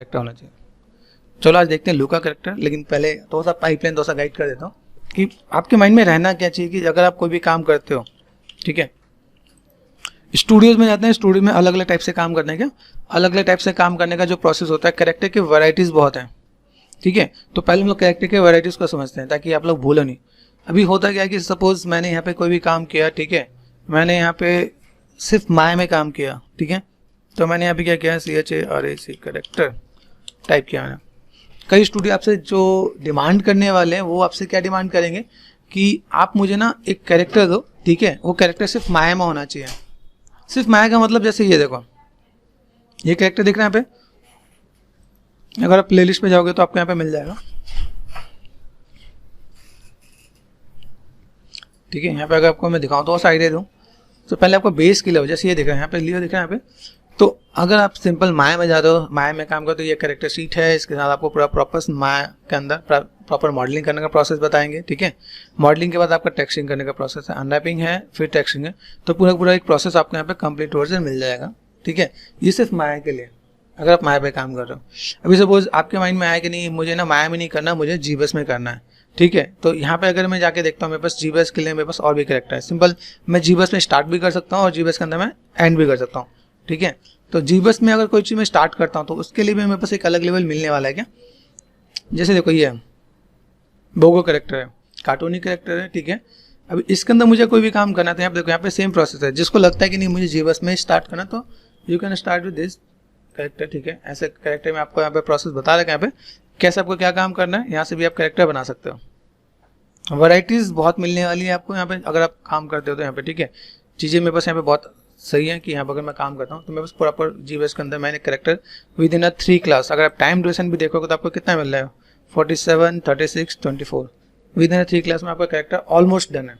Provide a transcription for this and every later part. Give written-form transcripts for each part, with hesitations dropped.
Character होना चाहिए। चलो आज देखते हैं लू का करेक्टर, लेकिन पहले थोड़ा सा पाइपलाइन थोड़ा सा गाइड कर देता हूँ कि आपके माइंड में रहना क्या चाहिए कि अगर आप कोई भी काम करते हो, ठीक है, स्टूडियोज में जाते हैं, स्टूडियो में अलग अलग टाइप से काम करने का, अलग अलग टाइप से काम करने का जो प्रोसेस होता है, करेक्टर की वैरायटीज बहुत हैं, ठीक है। तो पहले हम लोग करेक्टर के वैरायटीज को समझते हैं ताकि आप लोग भूलो नहीं। अभी होता क्या है कि सपोज मैंने यहाँ पे कोई भी काम किया, ठीक है, मैंने यहाँ पे सिर्फ माया में काम किया, ठीक है, तो मैंने यहाँ पे क्या किया, CHARAC करेक्टर टाइप किया मैंने। कई स्टूडियो आपसे जो डिमांड करने वाले हैं वो आपसे क्या डिमांड करेंगे कि आप मुझे ना एक कैरेक्टर दो, ठीक है, वो कैरेक्टर सिर्फ माया में होना चाहिए। सिर्फ माया का मतलब जैसे ये देखो, ये कैरेक्टर दिख रहा है यहाँ पे, अगर आप प्लेलिस्ट पे जाओगे तो आपको यहाँ पे मिल जाएगा, ठीक है। यहाँ पे अगर आपको मैं दिखाऊँ तो और आइडिया दूँ, तो पहले आपको बेस की लो, जैसे ये दिख रहा है यहाँ पे, लियो दिख रहा है यहाँ पे। तो अगर आप सिंपल माया में जाते हो, माया में काम करते हो, ये कैरेक्टर शीट है, इसके साथ आपको पूरा प्रॉपर माया के अंदर प्रॉपर मॉडलिंग करने का प्रोसेस बताएंगे, ठीक है। मॉडलिंग के बाद आपका टेक्सटिंग करने का प्रोसेस है, अनरैपिंग है, फिर टेक्सटिंग है, तो पूरा एक प्रोसेस आपको यहाँ पे कंप्लीट वर्जन मिल जाएगा, ठीक है। ये सिर्फ माया के लिए, अगर आप माया पे काम कर रहे हो। अभी सपोज आपके माइंड में आया कि नहीं मुझे ना माया में नहीं करना, मुझे जीबस में करना है, ठीक है, तो यहाँ पे अगर मैं जाके देखता हूँ मेरे पास जीबस के लिए मेरे पास और भी कैरेक्टर है। सिंपल मैं जीबस में स्टार्ट भी कर सकता हूँ और जीबस के अंदर मैं एंड भी कर सकता हूँ, ठीक है। तो जीबस में अगर कोई चीज़ मैं स्टार्ट करता हूँ तो उसके लिए भी मेरे पास एक अलग लेवल मिलने वाला है क्या, जैसे देखो ये बोगो कैरेक्टर है, कार्टूनी कैरेक्टर है, ठीक है। अभी इसके अंदर मुझे कोई भी काम करना था, यहाँ पे देखो यहाँ पे सेम प्रोसेस है। जिसको लगता है कि नहीं मुझे जीबस में स्टार्ट करना, तो you can start with this character, ठीक है। ऐसे कैरेक्टर में आपको यहाँ पे प्रोसेस बता रहा है यहाँ पे कैसे आपको क्या काम करना है, यहाँ से भी आप कैरेक्टर बना सकते हो। वैराइटीज़ बहुत मिलने वाली है आपको यहाँ पे अगर आप काम करते हो तो यहाँ पे, ठीक है। चीज़ें मेरे पास यहाँ पे बहुत सही है कि यहाँ पर अगर मैं काम करता हूँ तो मेरे पास प्रॉपर जीबस के अंदर मैंने कैरेक्टर विद इन 3 क्लास, अगर आप टाइम ड्यूरेशन भी देखोगे तो आपको कितना मिल रहा है, 47, 36, 24 विद इन 3 क्लास में आपका कैरेक्टर ऑलमोस्ट डन है,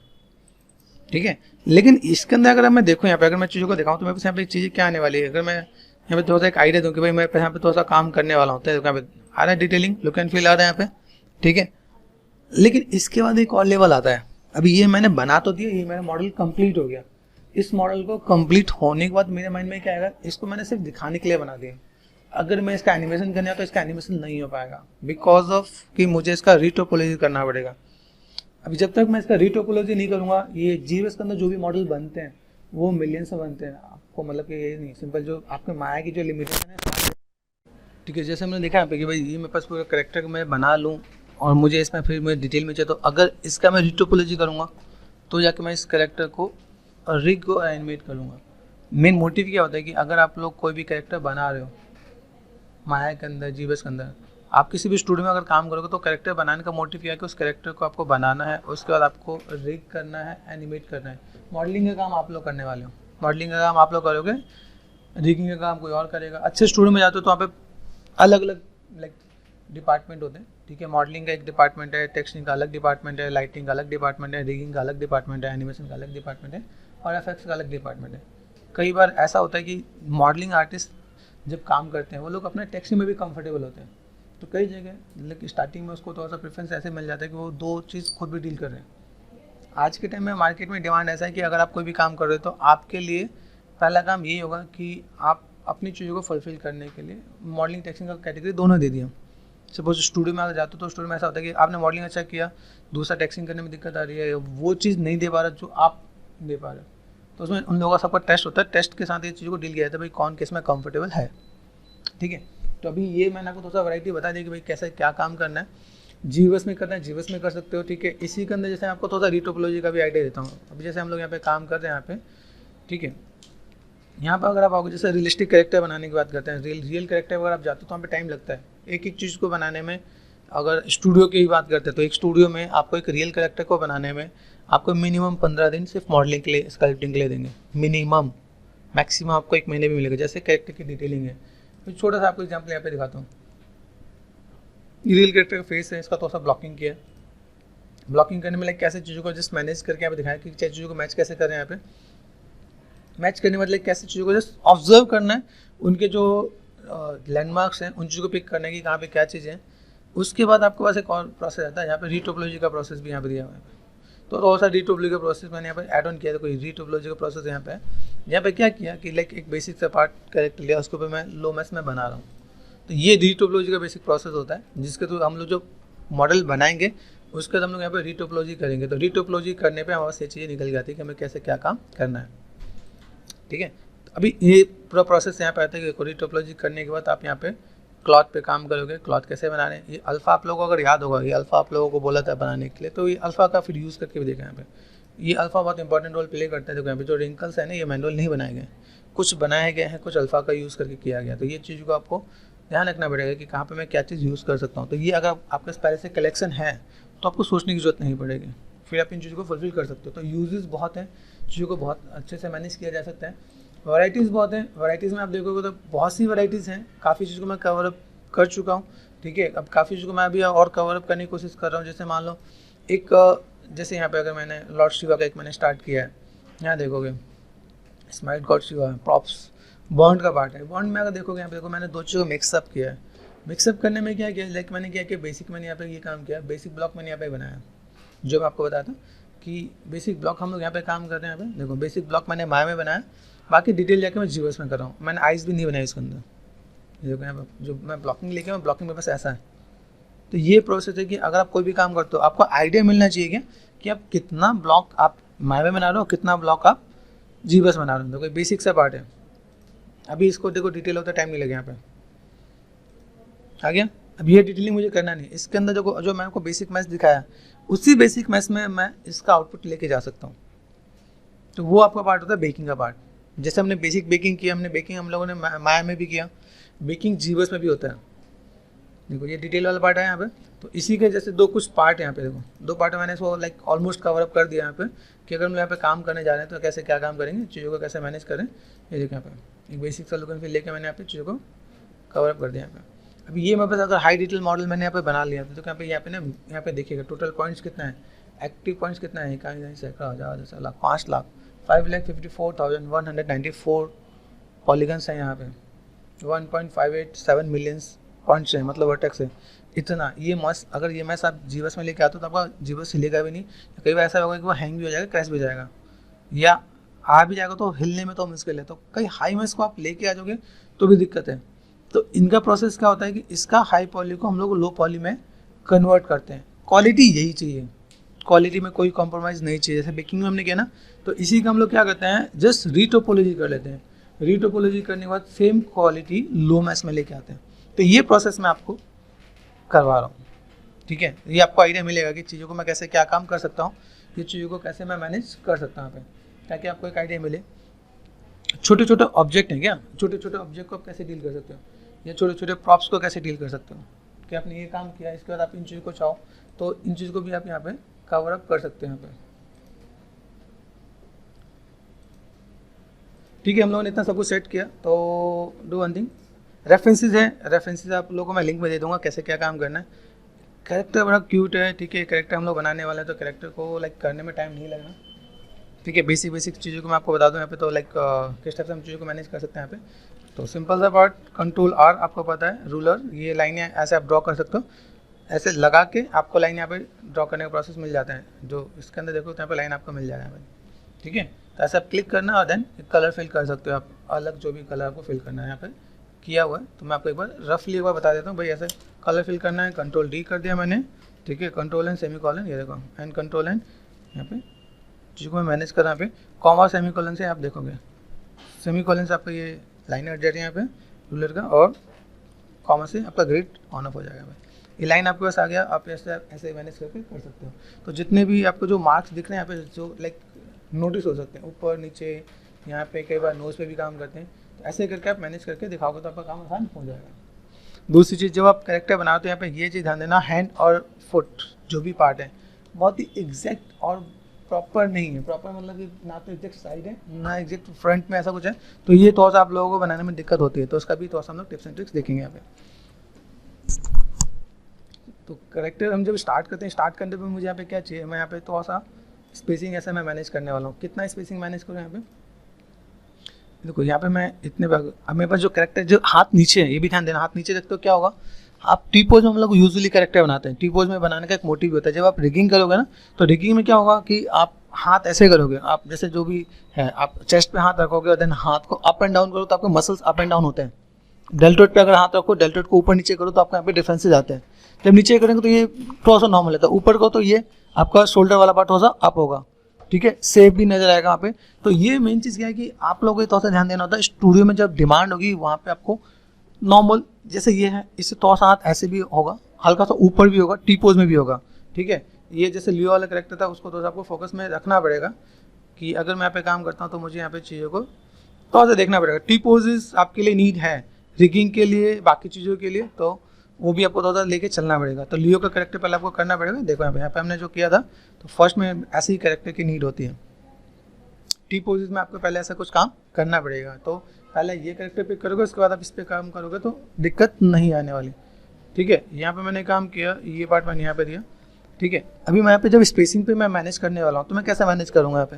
ठीक है। लेकिन इसके अंदर अगर मैं देखूँ यहाँ पे, अगर मैं चीज़ों को दिखाऊँ तो मेरे पास यहाँ पे चीज़ें क्या आने वाली है, अगर मैं यहाँ पे थोड़ा सा एक आइडिया दूँ कि भाई मैं यहाँ पे थोड़ा सा काम करने वाला हूँ, तो यहाँ पे आ रहा है डिटेलिंग, लुक एंड फील आ रहा है यहाँ पे, ठीक है। लेकिन इसके बाद एक और लेवल आता है। अभी ये मैंने बना तो दिया, ये मेरा मॉडल कंप्लीट हो गया। इस मॉडल को कंप्लीट होने के बाद मेरे माइंड में क्या आएगा, इसको मैंने सिर्फ दिखाने के लिए बना दिया। अगर मैं इसका एनिमेशन करने तो इसका एनिमेशन नहीं हो पाएगा, बिकॉज ऑफ कि मुझे इसका रीटोपोलॉजी करना पड़ेगा। अभी जब तक मैं इसका रीटोपोलॉजी नहीं करूँगा, ये जीबस के अंदर जो भी मॉडल बनते हैं वो मिलियन से बनते हैं। आपको मतलब कि ये नहीं, सिंपल जो आपके माया की जो लिमिटेशन है, ठीक है। जैसे मैंने देखा यहाँ पे कि भाई ये मेरे पास पूरा करेक्टर मैं बना लूँ और मुझे इसमें फिर मैं डिटेल में चाहिए, तो अगर इसका मैं रीटोपोलॉजी करूँगा तो जाके मैं इस करेक्टर को रिग को एनिमेट करूँगा। मेन मोटिव क्या होता है कि अगर आप लोग कोई भी कैरेक्टर बना रहे हो माया के अंदर, जीबस के अंदर, आप किसी भी स्टूडियो में अगर काम करोगे तो कैरेक्टर बनाने का मोटिव क्या है कि उस कैरेक्टर को आपको बनाना है, उसके बाद आपको रिग करना है, एनिमेट करना है। मॉडलिंग का काम आप लोग करने वाले हो, मॉडलिंग का काम आप लोग करोगे, रिगिंग का काम कोई और करेगा। अच्छे स्टूडियो में जाते हो तो वहाँ पे अलग अलग लाइक डिपार्टमेंट होते हैं, ठीक है। मॉडलिंग का एक डिपार्टमेंट है, टेक्सटिंग का अलग डिपार्टमेंट है, लाइटिंग का अलग डिपार्टमेंट है, रिगिंग का अलग डिपार्टमेंट है, एनिमेशन का अलग डिपार्टमेंट है और एफएक्स का अलग डिपार्टमेंट है। कई बार ऐसा होता है कि मॉडलिंग आर्टिस्ट जब काम करते हैं वो लोग अपने टेक्सटिंग में भी कंफर्टेबल होते हैं, तो कई जगह लेकिन स्टार्टिंग में उसको थोड़ा सा प्रेफरेंस ऐसे मिल जाता है कि वो दो चीज़ खुद भी डील कर रहे हैं। आज के टाइम में मार्केट में डिमांड ऐसा है कि अगर आप कोई भी काम कर रहे हो तो आपके लिए पहला काम यही होगा कि आप अपनी चीज़ों को फुलफिल करने के लिए मॉडलिंग टेक्सटिंग का कैटेगरी दोनों दे दिया। सपोज स्टूडियो में अगर जाते हो तो स्टूडियो में ऐसा होता है कि आपने मॉडलिंग अच्छा किया, दूसरा टेक्सटिंग करने में दिक्कत आ रही है, वो चीज़ नहीं दे पा रहा जो आप दे पा रहे हो, तो उसमें उन लोगों का सबका टेस्ट होता है। टेस्ट के साथ ये चीज़ों को डील किया जाता है भाई कौन किस में कंफर्टेबल है, ठीक है। तो अभी ये मैंने आपको थोड़ा सा वैरायटी बता दी कि भाई कैसे क्या काम करना है। जीबस में करना है जीबस में कर सकते हो, ठीक है। इसी के अंदर जैसे आपको थोड़ा सा रीटोपोलॉजी का भी आइडिया देता हूँ। अभी जैसे हम लोग यहाँ पे काम कर रहे हैं यहाँ पे, ठीक है, यहाँ पर अगर आप आओगे जैसे रियलिस्टिक कैरेक्टर बनाने की बात करते हैं, रियल कैरेक्टर अगर आप जाते हो तो वहाँ पे टाइम लगता है एक एक चीज़ को बनाने में। अगर स्टूडियो की ही बात करते हैं तो एक स्टूडियो में आपको एक रियल कैरेक्टर को बनाने में आपको मिनिमम 15 दिन सिर्फ मॉडलिंग के लिए, स्कल्पटिंग के लिए देंगे मिनिमम। मैक्सिमम आपको 1 महीने भी मिलेगा। जैसे कैरेक्टर की डिटेलिंग है, तो छोटा सा आपको एग्जाम्पल यहाँ पे दिखाता हूँ। रियल कैरेक्टर का फेस है, इसका थोड़ा सा ब्लॉकिंग किया। ब्लॉकिंग करने में लाइक कैसे चीज़ों को जस्ट मैनेज करके यहाँ पे दिखाया कि चीज़ों को मैच कैसे कर रहे हैं। यहाँ पे मैच करने मतलब कैसे चीज़ों को जस्ट ऑब्जर्व करना है, उनके जो लैंडमार्क्स हैं उन चीज़ों को पिक करने की कहाँ पे क्या चीज़ें हैं। उसके बाद आपके पास एक और प्रोसेस आता है, यहाँ पे रीटोपोलॉजी का प्रोसेस भी यहाँ पे दिया हुआ है। तो थोड़ा सा रीटोपोलॉजी का प्रोसेस मैंने यहाँ पे ऐड ऑन किया था। कोई रीटोपोलॉजी का प्रोसेस यहाँ पे क्या किया कि लाइक एक बेसिक सा पार्ट कैरेक्टर लिया, उसके ऊपर मैं लो मैस में बना रहा हूँ। तो ये रीटोपोलॉजी का बेसिक प्रोसेस होता है, जिसके थ्रू हम लोग जो मॉडल बनाएंगे उसके बाद हम लोग यहाँ पे रीटोपोलॉजी करेंगे। तो रीटोपोलॉजी करने पे हमारे से चीज़ें निकल जाती है कि हमें कैसे क्या काम करना है। ठीक है, अभी ये पूरा प्रोसेस यहाँ पे आता है कि रीटोपोलॉजी करने के बाद आप यहाँ पे क्लॉथ पे काम करोगे। क्लॉथ कैसे बनाने, ये अल्फ़ा आप लोगों को अगर याद होगा, ये अल्फ़ा आप लोगों को बोला था बनाने के लिए, तो ये अल्फ़ा का फिर यूज़ करके भी देखा यहाँ पे। ये अल्फ़ा बहुत इंपॉर्टेंट रोल प्ले करता है। देखो यहाँ पे जो रिंकल्स है ना, ये मैनुअल नहीं बनाए गए, कुछ बनाए गए हैं, कुछ अल्फ़ा का यूज़ करके किया गया। तो ये चीज़ को आपको ध्यान रखना पड़ेगा कि कहाँ पे मैं क्या चीज़ यूज़ कर सकता हूँ। तो ये अगर आपके पास पहले से कलेक्शन है तो आपको सोचने की जरूरत नहीं पड़ेगी, फिर आप इन चीज़ों को फुलफिल कर सकते हो। तो यूजेस बहुत हैं, चीज़ों को बहुत अच्छे से मैनेज किया जा सकता है। वैराइटीज़ बहुत हैं, वैराइटीज़ में आप देखोगे तो बहुत सी वैराइटीज़ हैं, काफ़ी चीज़ को मैं कवर अप कर चुका हूँ। ठीक है, अब काफ़ी चीज़ को मैं अभी और कवर अप करने की कोशिश कर रहा हूँ। जैसे मान लो एक, जैसे यहाँ पे अगर मैंने लॉर्ड शिवा का एक मैंने स्टार्ट किया है, यहाँ देखोगे स्माइल गॉड शिवा है, प्रॉप्स बॉन्ड का पार्ट है। बॉन्ड में अगर देखोगे यहाँ पे देखो मैंने दो चीज़ों को मिक्सअप किया है। मिक्सअप करने में क्या किया, लाइक मैंने क्या किया, बेसिक मैंने यहाँ पे ये काम किया, बेसिक ब्लॉक मैंने यहाँ पे बनाया, जो मैं आपको बताया था कि बेसिक ब्लॉक हम लोग यहाँ पे काम कर रहे हैं। यहाँ पे देखो बेसिक ब्लॉक मैंने माया में बनाया, बाकी डिटेल जाके मैं जीवर्स में कर रहा हूँ। मैंने आइस भी नहीं बनाई इसके अंदर, देखो यहाँ पे जो मैं ब्लॉकिंग लेके मैं ब्लॉकिंग मेरे पास ऐसा है। तो ये प्रोसेस है कि अगर आप कोई भी काम करते हो आपको आइडिया मिलना चाहिए क्या कि आप कितना ब्लॉक आप माया में बना रहे हो, कितना ब्लॉक आप जीवर्स बना रहे हो। देखो बेसिक सा पार्ट है। अभी इसको देखो डिटेल होता टाइम नहीं लगे, यहाँ पे आ गया। अब ये डिटेलिंग मुझे करना नहीं, इसके अंदर जो मैं आपको बेसिक मैथ्स दिखाया उसी बेसिक मैथ्स में मैं इसका आउटपुट लेके जा सकता हूँ। तो वो आपका पार्ट होता है बेकिंग का पार्ट। जैसे हमने बेसिक बेकिंग किया, हमने बेकिंग हम लोगों ने माया में भी किया, बेकिंग जीवर्स में भी होता है। देखो ये डिटेल वाला पार्ट है यहाँ पे। तो इसी के जैसे दो कुछ पार्ट है यहाँ पे, देखो दो पार्ट मैंने इसको लाइक ऑलमोस्ट कवर अप कर दिया यहाँ पे कि अगर हम यहाँ पे काम करने जा रहे हैं तो कैसे क्या काम करेंगे, चीज़ों को कैसे मैनेज करें। ये देखो यहाँ पे एक बेसिक सोल्यूशन फिर लेके मैंने यहाँ पे चीज़ों को कवर अप कर दिया यहाँ पे। अभी ये मेरे पास अगर हाई डिटेल मॉडल मैंने यहाँ पे बना लिया तो यहाँ पे ना यहाँ पे देखिएगा टोटल पॉइंट्स कितना है, एक्टिव पॉइंट्स कितना है, कहीं सैकड़ा हज़ार 10 लाख 5 लाख 5,54,194 पॉलीगन्स हैं यहाँ पे, 1.587 मिलियंस पॉइंट्स हैं, मतलब वर्टेक्स है इतना। ये मस्त अगर ये मैथ्स आप जीवस में लेके आते हो तो आपका जीवस हिलेगा भी नहीं। कई बार ऐसा होगा कि वो हैंग भी हो जाएगा, क्रैश भी हो जाएगा, या आ भी जाएगा तो हिलने में तो मुश्किल है। तो कई हाई मैथ्स को आप लेके आ जाओगे तो भी दिक्कत है। तो इनका प्रोसेस क्या होता है कि इसका हाई पॉली को हम लोग लो पॉली में कन्वर्ट करते हैं। क्वालिटी यही चाहिए, क्वालिटी में कोई कॉम्प्रोमाइज़ नहीं चाहिए। जैसे बेकिंग में हमने किया ना, तो इसी का हम लोग क्या करते हैं, जस्ट रीटोपोलॉजी कर लेते हैं। रीटोपोलॉजी करने के बाद सेम क्वालिटी लो मैथ्स में लेके आते हैं। तो ये प्रोसेस मैं आपको करवा रहा हूँ। ठीक है, ये आपको आइडिया मिलेगा कि चीज़ों को मैं कैसे क्या काम कर सकता हूँ, ये चीज़ों को कैसे मैं मैनेज कर सकता हूँ यहाँ पे, ताकि आपको एक आइडिया मिले। छोटे छोटे ऑब्जेक्ट हैं क्या, छोटे छोटे ऑब्जेक्ट को आप कैसे डील कर सकते हो, या छोटे छोटे प्रॉप्स को कैसे डील कर सकते हो कि आपने ये काम किया, इसके बाद आप इन चीज़ों को चाहो तो इन चीज़ों को भी आप यहाँ पे कवर अप कर सकते हैं यहाँ पे। ठीक है, हम लोगों ने इतना सब कुछ सेट किया। तो डू वन थिंग, रेफरेंसेस है, रेफरेंसेस आप लोगों को मैं लिंक में दे दूंगा कैसे क्या काम करना है। कैरेक्टर बड़ा क्यूट है, ठीक है, कैरेक्टर हम लोग बनाने वाले हैं तो कैरेक्टर को लाइक करने में टाइम नहीं लगना। ठीक है, बेसिक चीज़ों को मैं आपको बता दूं यहाँ पे। तो लाइक किस टाइप से हम चीज़ों को मैनेज कर सकते हैं यहाँ पे। तो सिंपल सा पार्ट, कंट्रोल R आपको पता है, रूलर, ये लाइनें ऐसे आप ड्रॉ कर सकते हो, ऐसे लगा के आपको लाइन यहाँ पे ड्रॉ करने का प्रोसेस मिल जाता है। जो इसके अंदर देखो तो यहाँ पे लाइन आपको मिल जाएगा यहाँ पे। ठीक है, तो ऐसे आप क्लिक करना और देन कलर फिल कर सकते हो आप, अलग जो भी कलर आपको फिल करना है यहाँ पे किया हुआ है। तो मैं आपको एक बार रफली एक बार बता देता हूँ भाई, ऐसे कलर फिल करना है। कंट्रोल D कर दिया मैंने, ठीक है, कंट्रोल एंड सेमीकोलन, ये देखो एंड कंट्रोल एंड यहाँ पे चीज़ों को मैं मैनेज कर रहा हूँ यहाँ पे। कॉमा सेमीकोलन से आप देखोगे, सेमीकोलन से आपका ये लाइन हट जाती है यहाँ पे रूलर का, और कॉमा से आपका ग्रिड ऑन ऑफ हो जाएगा भाई। ये लाइन आपके पास आ गया, आप ऐसे मैनेज करके कर सकते हो। तो जितने भी आपको जो मार्क्स दिख रहे हैं यहाँ पे, जो लाइक नोटिस हो सकते हैं ऊपर नीचे, यहाँ पे कई बार नोज पे भी काम करते हैं, तो ऐसे करके आप मैनेज करके दिखाओगे तो आपका काम आसान हो जाएगा। दूसरी चीज़, जब आप कैरेक्टर बनाओ तो यहाँ पे ये चीज़ ध्यान देना, हैंड और फुट जो भी पार्ट है बहुत ही एग्जैक्ट और प्रॉपर नहीं है। प्रॉपर मतलब कि ना तो एग्जैक्ट साइड है ना एग्जैक्ट फ्रंट में, ऐसा कुछ है। तो ये थोड़ा सा आप लोगों को बनाने में दिक्कत होती है, तो उसका भी थोड़ा सा हम लोग टिप्स एंड ट्रिक्स देखेंगे यहाँ पे। तो कैरेक्टर हम जब स्टार्ट करते हैं, स्टार्ट करने पे मुझे यहाँ पे क्या चाहिए, मैं यहाँ पे थोड़ा सा स्पेसिंग ऐसा मैं मैनेज करने वाला हूँ। कितना स्पेसिंग मैनेज करूँ यहाँ पे, देखो यहाँ पे मैं इतने, अब मेरे पास जो कैरेक्टर जो हाथ नीचे है, ये भी ध्यान देना, हाथ नीचे देखते हो क्या होगा, आप टी पोज में हम लोग यूजुअली कैरेक्टर बनाते हैं। टी पोज में बनाने का एक मोटिव होता है, जब आप रिगिंग करोगे ना, तो रिगिंग में क्या होगा कि आप हाथ ऐसे करोगे, आप जैसे जो भी है आप चेस्ट पे हाथ रखोगे और देन हाथ को अप एंड डाउन करो तो आपके मसल्स अप एंड डाउन होते हैं, डेल्टोइड पे अगर हाथ रखो, डेल्टोइड को ऊपर नीचे करो तो आपको यहाँ पे डिफरेंसेस आते हैं। जब नीचे करेंगे तो ये थोड़ा सा नॉर्मल रहता है, ऊपर को तो ये आपका शोल्डर वाला पार्ट थोड़ा सा अप होगा, ठीक है, सेफ भी नजर आएगा वहाँ पे। तो ये मेन चीज़ क्या है कि आप लोगों को थोड़ा सा ध्यान देना होता है, स्टूडियो में जब डिमांड होगी वहाँ पे आपको नॉर्मल जैसे ये है, इससे थोड़ा सा हाथ ऐसे भी होगा, हल्का सा ऊपर भी होगा, टी पोज में भी होगा, ठीक है। ये जैसे लियो वाला करेक्टर था उसको थोड़ा सा आपको फोकस में रखना पड़ेगा कि अगर मैं यहाँ पे काम करता हूँ तो मुझे यहाँ पे चीज़ों को थोड़ा सा देखना पड़ेगा। टी पोजेस आपके लिए नीड है, रिगिंग के लिए, बाकी चीज़ों के लिए, तो वो भी आपको थोड़ा सा लेके चलना पड़ेगा। तो लियो का करेक्टर पहले आपको करना पड़ेगा। देखो यहाँ पे हमने जो किया था, तो फर्स्ट में ऐसे ही करेक्टर की नीड होती है, टी पोजेस में आपको पहले ऐसा कुछ काम करना पड़ेगा। तो पहले ये करेक्टर पिक करोगे, उसके बाद आप इस पर काम करोगे तो दिक्कत नहीं आने वाली, ठीक है। यहाँ पे मैंने काम किया, ये पार्ट मैंने यहाँ पे दिया, ठीक है। अभी मैं यहाँ पे जब स्पेसिंग पे मैं मैनेज करने वाला हूँ तो मैं कैसे मैनेज करूँगा यहाँ पे,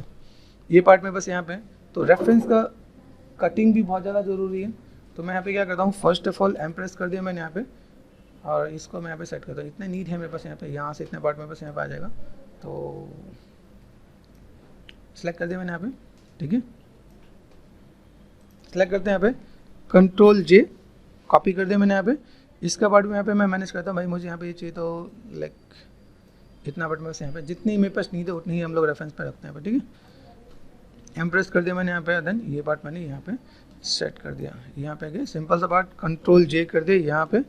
ये पार्ट में बस यहाँ पे तो रेफरेंस का कटिंग भी बहुत ज़्यादा ज़रूरी है। तो मैं यहाँ पे क्या करता हूँ, first of all M press कर दिया मैंने यहाँ पे, और इसको मैं यहाँ पे सेट करता हूँ। इतना नीड है मेरे पास यहाँ पे, यहाँ से इतने पार्ट मेरे पास यहाँ पे आ जाएगा, तो सेलेक्ट कर दिया मैंने यहाँ पे, ठीक है। सेलेक्ट करते हैं यहाँ पे, कंट्रोल जे, कॉपी कर दिया मैंने यहाँ पे। इसका पार्ट भी यहाँ पे मैं मैनेज करता हूँ, भाई मुझे यहाँ पे ये चाहिए तो लाइक इतना पार्ट मेरे पास यहाँ पे, जितनी मेरे पास नीड है उतनी ही हम लोग रेफरेंस पे रखते हैं यहाँ पे, ठीक है। एम प्रेस कर दिया मैंने यहाँ पे, देन ये पार्ट मैंने यहाँ पे सेट कर दिया। यहाँ पे गए, सिंपल सा पार्ट, कंट्रोल जे कर दिया यहाँ पे,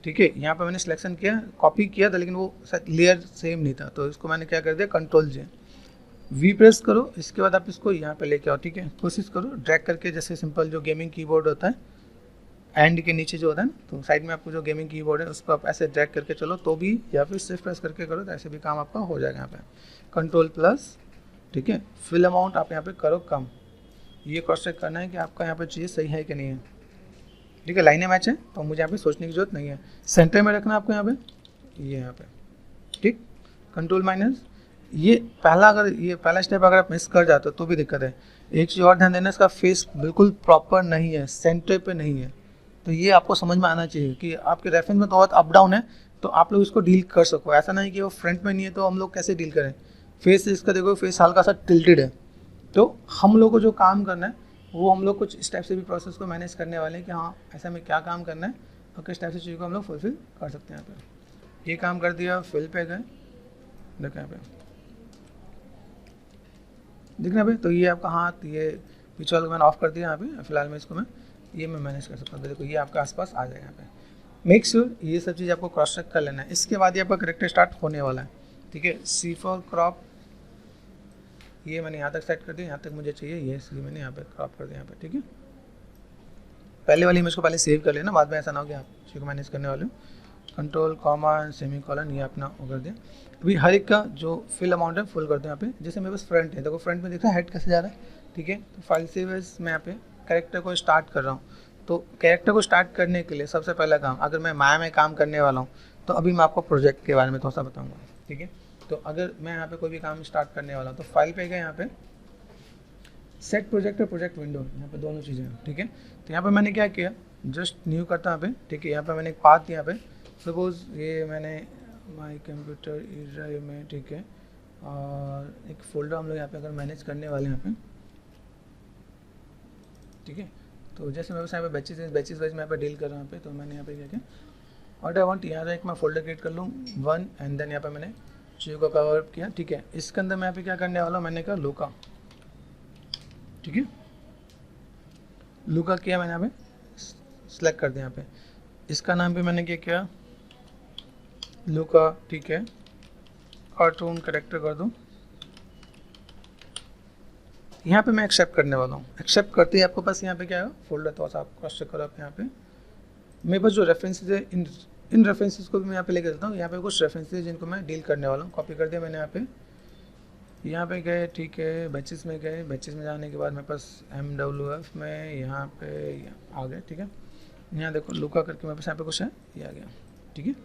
ठीक है। यहाँ पे मैंने सिलेक्शन किया, कॉपी किया था लेकिन वो लेयर सेम नहीं था, तो इसको मैंने क्या कर दिया, कंट्रोल जे, वी प्रेस करो। इसके बाद आप इसको यहाँ पे लेके आओ, ठीक है। कोशिश करो ड्रैग करके, जैसे सिंपल जो गेमिंग कीबोर्ड होता है एंड के नीचे जो होता है ना, तो साइड में आपको जो गेमिंग कीबोर्ड है उसको आप ऐसे ड्रैग करके चलो तो भी, या फिर सिर्फ प्रेस करके करो तो ऐसे भी काम आपका हो जाएगा। यहाँ पे कंट्रोल प्लस, ठीक है। फिल अमाउंट आप यहाँ पे करो कम, ये क्रॉस चेक करना है कि आपका यहाँ पे चीज़ सही है कि नहीं है, ठीक है। लाइनें मैच है तो मुझे यहाँ पे सोचने की जरूरत नहीं है। सेंटर में रखना आपको यहाँ पे, ये यहाँ पे, ठीक। कंट्रोल माइनस, ये पहला, अगर ये पहला स्टेप अगर आप मिस कर जाते हो तो भी दिक्कत है। एक चीज़ और ध्यान देना, इसका फेस बिल्कुल प्रॉपर नहीं है, सेंटर पे नहीं है, तो ये आपको समझ में आना चाहिए कि आपके रेफरेंस में तो बहुत अप डाउन है, तो आप लोग इसको डील कर सको। ऐसा नहीं कि वो फ्रंट में नहीं है तो हम लोग कैसे डील करें। फेस इसका देखो, फेस हल्का सा टिल्टेड है, तो हम लोग को जो काम करना है वो हम लोग कुछ स्टेप से भी प्रोसेस को मैनेज करने वाले हैं कि हाँ ऐसा में क्या काम करना है और किस टाइप से चीज़ों को हम लोग फुलफिल कर सकते हैं। यहाँ पे ये काम कर दिया, फिल पे गए, देखो यहाँ पे दिखना पे, तो ये आपका हाथ, ये पीछे वाला मैंने ऑफ कर दिया यहाँ पे, फिलहाल में इसको मैं मैनेज कर सकता हूँ। देखो ये आपके आसपास आ जाएगा यहाँ पे। मेक श्योर ये सब चीज़ आपको क्रॉस चेक कर लेना है। इसके बाद ये आपका करेक्टर स्टार्ट होने वाला है, ठीक है। सी फॉर क्रॉप, ये मैंने यहाँ तक सेट कर दिया, यहाँ तक मुझे चाहिए, ये इसलिए मैंने यहाँ पे क्रॉप कर दिया यहाँ पे, ठीक है। पहले वाली इमेज को पहले सेव कर लेना, बाद में ऐसा ना हो कि आप चीज़ को मैनेज करने वाले हो। कंट्रोल कॉमा सेमी कॉलन, ये अपना वो कर दिया। अभी हर एक का जो फिल अमाउंट है फुल कर दो यहाँ पे। जैसे मेरे पास फ्रंट है, देखो फ्रंट में दिख रहा है हेड कैसे जा रहा है, ठीक है। तो फाइल से बस मैं यहाँ पे कैरेक्टर को स्टार्ट कर रहा हूँ। तो कैरेक्टर को स्टार्ट करने के लिए सबसे पहला काम, अगर मैं माया में काम करने वाला हूँ तो अभी मैं आपको प्रोजेक्ट के बारे में थोड़ा सा बताऊँगा, ठीक है। तो अगर मैं यहाँ पे कोई भी काम स्टार्ट करने वाला हूँ तो फाइल पे गए, यहाँ पे सेट प्रोजेक्ट और प्रोजेक्ट विंडो, यहाँ पे दोनों चीज़ें हैं, ठीक है। तो यहाँ पे मैंने क्या किया, जस्ट न्यू करता हूँ यहाँ पे, ठीक है। यहाँ पे मैंने एक पाथ दिया, यहाँ पे सपोज ये मैंने माई कंप्यूटर ड्राइव में, ठीक है, और एक फोल्डर हम लोग यहाँ पे अगर मैनेज करने वाले हैं यहाँ पे, ठीक है। तो जैसे मैं बस यहाँ पे बैचेज वाइज मैं यहाँ पे डील कर रहा हूँ यहाँ पे, तो मैंने यहाँ पे क्या किया, और आई वांट यहाँ एक मैं फोल्डर क्रिएट कर लूँ 1 एंड देन यहाँ पे मैंने चीज़ों को कवर किया, ठीक है। इसके अंदर मैं यहाँ पे क्या करने वाला हूँ, मैंने कहा लूका, ठीक है। लूका किया मैंने यहाँ पे, सिलेक्ट कर दिया यहाँ पे, इसका नाम भी मैंने क्या किया, लूका, ठीक है। कार्टून करेक्टर कर दूँ, यहाँ पे मैं एक्सेप्ट करने वाला हूँ। एक्सेप्ट करते ही आपके पास यहाँ पे क्या है, फोल्डर, तो आप क्रॉस चेक करो आप यहाँ पे। मेरे पास जो रेफरेंसेज है, इन रेफरेंसेज को भी मैं यहाँ पे लेकर चलता हूँ। यहाँ पे कुछ रेफरेंसेज जिनको मैं डील करने वाला हूँ, कॉपी कर दिया मैंने यहाँ पे गए, ठीक है। बैचेस में गए, बैचेस में जाने के बाद मेरे पास MWF में यहाँ पे आ गए, ठीक है। यहाँ देखो लुका करके मेरे पास यहाँ पे कुछ है, ये आ गया, ठीक है।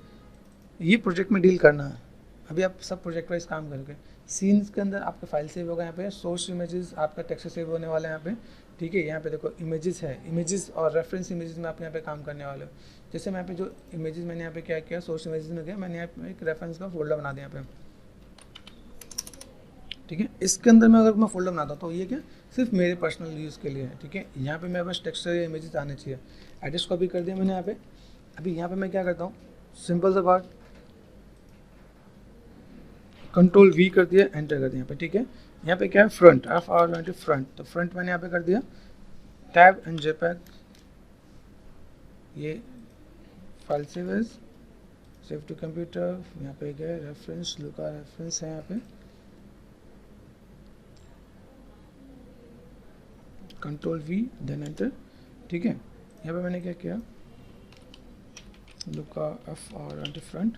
ये प्रोजेक्ट में डील करना है। अभी आप सब प्रोजेक्ट वाइज काम करोगे। सीन्स के अंदर आपका फाइल सेव होगा, यहाँ पे सोर्स इमेजेस आपका टेक्स्ट सेव होने वाला है यहाँ पे, ठीक है। यहाँ पे देखो इमेजेस है, इमेजेस और रेफरेंस इमेजेस में आप यहाँ पे काम करने वाले हो। जैसे मैं यहाँ पे जो इमेजेस मैंने यहाँ पे क्या किया, सोर्स इमेजेस में गया, मैंने यहाँ पे एक रेफरेंस का फोल्डर बना दिया यहाँ पे, ठीक है। इसके अंदर मैं अगर मैं फोल्डर बनाता हूँ तो ये क्या सिर्फ मेरे पर्सनल यूज़ के लिए है, ठीक है। यहाँ पे मेरे पास टेक्सचर या इमेजेस आने चाहिए, एड्रेस कॉपी कर दिया मैंने यहाँ पे। अभी यहाँ पे मैं क्या करता हूँ, सिंपल सा बात, कंट्रोल वी कर दिया, एंटर कर दिया यहाँ पे, ठीक है। यहाँ पे क्या है, फ्रंट, फ्रंट, तो फ्रंट मैंने यहाँ पे कर दिया, टैब एंड जेपैग, ये file save as, save to computer, यहाँ पे गए रेफरेंस, लुका रेफरेंस है यहाँ पे, कंट्रोल वी देन एंटर, ठीक है। यहाँ पे मैंने क्या किया, लुका एफ और एंटर फ्रंट,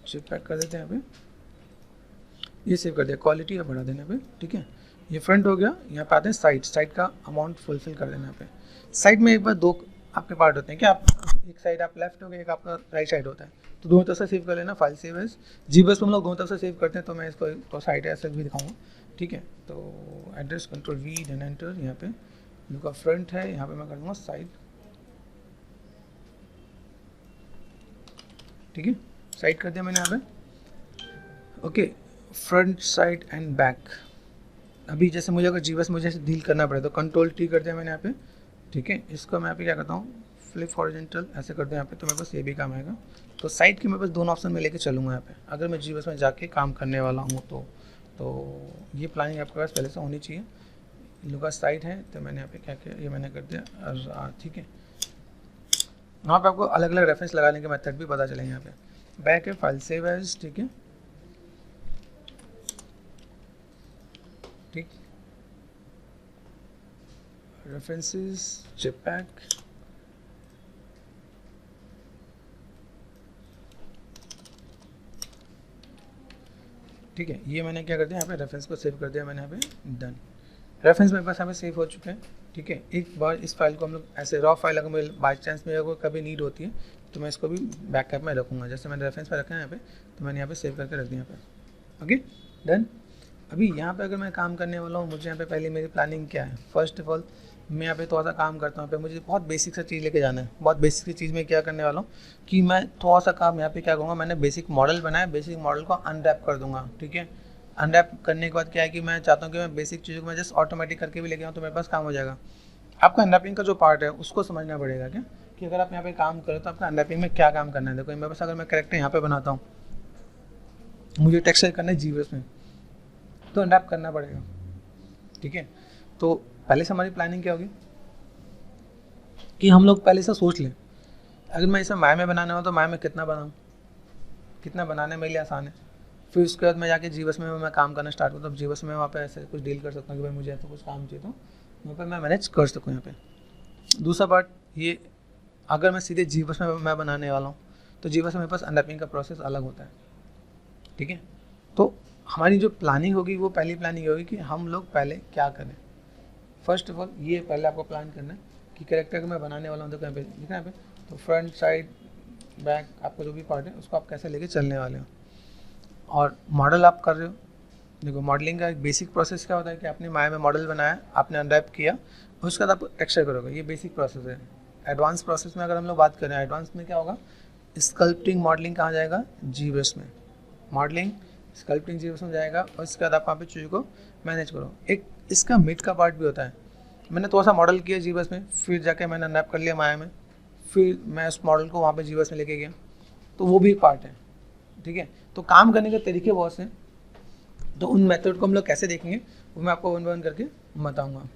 जेपैग कर देते हैं यहाँ पे, ये सेव कर दिया, क्वालिटी बढ़ा देना पे, ठीक है। ये फ्रंट हो गया। यहाँ पे आते हैं साइड, साइड का अमाउंट फुलफिल कर देना पे। साइड में एक बार दो आपके पार्ट होते हैं क्या, आप एक साइड आप लेफ्ट हो गया, एक आपका राइट साइड होता है, तो दोनों तरफ से सेव कर लेना, फाइल सेव एज, जीबस में हम लोग दोनों तरफ से सेव करते हैं, तो मैं इसको तो साइड ऐसे भी दिखाऊंगा, ठीक है। तो address control V then enter, यहाँ पे लुका फ्रंट है, यहाँ पे मैं कर दूँगा साइड, ठीक है, साइड कर दिया मैंने यहाँ पे, okay. Front side and back, अभी जैसे मुझे अगर जीबस मुझे डील करना पड़े तो कंट्रोल टी कर दिया मैंने यहाँ पे, ठीक है। इसको मैं यहाँ पे क्या करता हूँ, फ्लिप हॉरिजॉन्टल ऐसे कर दिया यहाँ पे, तो मेरे पास ये भी काम आएगा। तो साइड के मेरे पास दोनों ऑप्शन में लेके चलूँगा यहाँ पे, अगर मैं जीबस में जाके काम करने वाला हूँ तो ये प्लानिंग आपके पास पहले से होनी चाहिए। लुका साइड है, तो मैंने यहाँ पे क्या किया, ये मैंने कर दिया, ठीक है। वहाँ पे आपको अलग अलग रेफरेंस लगाने के मेथड भी पता चलेंगे। यहाँ पे बैक है, फाइल सेव एज, ठीक है, ठीक, रेफरेंसेस, जेपैग, ठीक है। ये मैंने क्या कर दिया, यहाँ पे रेफरेंस को सेव कर दिया मैंने, यहाँ पे डन, रेफरेंस मेरे पास यहाँ पे सेव हो चुके हैं, ठीक है। एक बार इस फाइल को हम लोग ऐसे रॉ फाइल, अगर मेरे बाई चांस मेरे को कभी नीड होती है तो मैं इसको भी बैकअप में रखूँगा, जैसे मैंने रेफरेंस पे रखा है यहाँ पे, तो मैंने यहाँ पे सेव करके रख दिया यहाँ पे, ओके डन। अभी यहाँ पे अगर मैं काम करने वाला हूँ, मुझे यहाँ पे पहले मेरी प्लानिंग क्या है, फर्स्ट ऑफ ऑल मैं यहाँ पे थोड़ा सा काम करता हूँ, यहाँ पे मुझे बहुत बेसिक सा चीज़ लेके जाना है। बहुत बेसिक सी चीज़ में क्या करने वाला हूँ कि मैं थोड़ा सा काम यहाँ पे क्या करूँगा, मैंने बेसिक मॉडल बनाया, बेसिक मॉडल को अनरैप कर दूँगा, ठीक है। अनरैप करने के बाद क्या है कि मैं चाहता हूँ कि मैं बेसिक चीज़ों को मैं जस्ट ऑटोमेटिक करके भी लेके आऊँ, तो मेरे पास काम हो जाएगा। आपका अनरैपिंग का जो पार्ट है उसको समझना पड़ेगा क्या, कि अगर आप यहाँ पे काम करो तो आपका अनरैपिंग में क्या काम करना है। देखो मेरे पास अगर मैं कैरेक्टर यहाँ पे बनाता हूँ, मुझे टेक्सचर करना है जीबस में, तो अनरैप करना पड़ेगा, ठीक है। तो पहले से हमारी प्लानिंग क्या होगी कि हम लोग पहले से सोच लें, अगर मैं इसे माया में बनाना हो तो माया में कितना बनाऊँ, कितना बनाने मेरे लिए आसान है। फिर उसके बाद मैं जाके जीबस में मैं काम करना स्टार्ट करता हूँ। जीबस में वहाँ पे ऐसे कुछ डील कर सकता हूँ कि भाई मुझे ऐसा कुछ काम चाहिए, तो वहाँ पर मैं मैनेज कर सकूँ। यहाँ पे दूसरा पार्ट ये, अगर मैं सीधे जीबस में मैं बनाने वाला हूँ तो जीबस में मेरे पास अनरैपिंग का प्रोसेस अलग होता है, ठीक है। तो हमारी जो प्लानिंग होगी वो पहली प्लानिंग होगी कि हम लोग पहले क्या करें। फर्स्ट ऑफ ऑल ये पहले आपको प्लान करना है कि कैरेक्टर को मैं बनाने वाला हूँ, तो कहीं पे लिखना है यहाँ पे, तो फ्रंट साइड बैक आपका जो भी पार्ट है उसको आप कैसे लेके चलने वाले हो। और मॉडल आप कर रहे हो, देखो मॉडलिंग का एक बेसिक प्रोसेस क्या होता है कि आपने माया में मॉडल बनाया, आपने अनरैप किया, उसके बाद आप टेक्सचर करोगे, ये बेसिक प्रोसेस है। एडवांस प्रोसेस में अगर हम लोग बात करें, एडवांस में क्या होगा, स्कल्पटिंग मॉडलिंग कहाँ जाएगा, जीबस में, मॉडलिंग स्कल्पटिंग जीबस में जाएगा, और इसके बाद आप वहाँ पे चीज़ों को मैनेज करो। एक इसका मिड का पार्ट भी होता है, मैंने थोड़ा सा मॉडल किया जीबस में, फिर जाके मैंने अनरैप कर लिया माया में, फिर मैं उस मॉडल को वहाँ पे जीबस में लेके गया, तो वो भी पार्ट है, ठीक है। तो काम करने के तरीके बहुत से, तो उन मेथड को हम लोग कैसे देखेंगे वो मैं आपको वन बाय वन करके बताऊँगा।